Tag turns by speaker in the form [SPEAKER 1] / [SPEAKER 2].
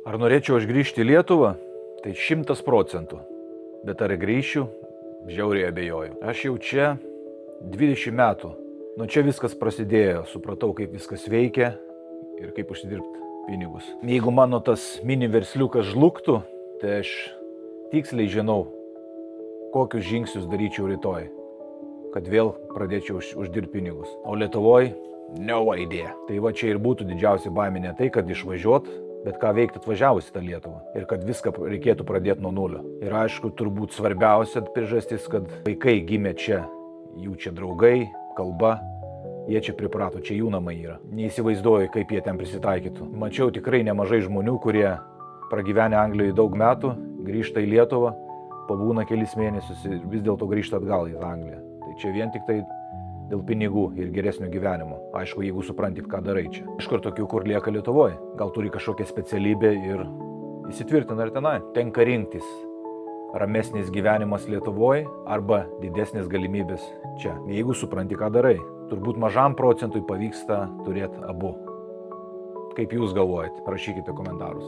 [SPEAKER 1] Ar norėčiau aš grįžti į Lietuvą? Tai 100%. Bet ar grįšiu? Žiauriai abejoju. Aš jau čia 20 metų. Nuo čia viskas prasidėjo. Supratau, kaip viskas veikia ir kaip užsidirbti pinigus. Jeigu mano tas mini versliukas žlugtų, tai aš tiksliai žinau, kokius žingsnius daryčiau rytoj, kad vėl pradėčiau uždirbti pinigus. O Lietuvoje no idea. Tai va čia ir būtų didžiausia baimė ne tai, kad išvažiuot, bet ką veikti atvažiavus į tą Lietuvą. Ir kad viską reikėtų pradėti nuo nulio. Ir aišku, turbūt svarbiausia priežastis, kad vaikai gimė čia, jų čia draugai, kalba, jie čia priprato, čia jų namai yra. Neįsivaizduoju, kaip jie ten prisitaikytų. Mačiau tikrai nemažai žmonių, kurie pragyvenę Anglijoje daug metų, grįžta į Lietuvą, pabūna kelis mėnesius ir vis dėlto grįžta atgal į Angliją. Tai čia vien tik tai dėl pinigų ir geresnio gyvenimo. Aišku, jeigu suprantit, ką darai čia. Aišku, ir tokių, kur lieka Lietuvoje. Gal turi kažkokią specialybę ir įsitvirtina ir tenai. Tenka rinktis ramesnis gyvenimas Lietuvoje arba didesnės galimybės čia. Jeigu supranti, ką darai. Turbūt mažam procentui pavyksta turėti abu. Kaip jūs galvojate? Rašykite komentarus.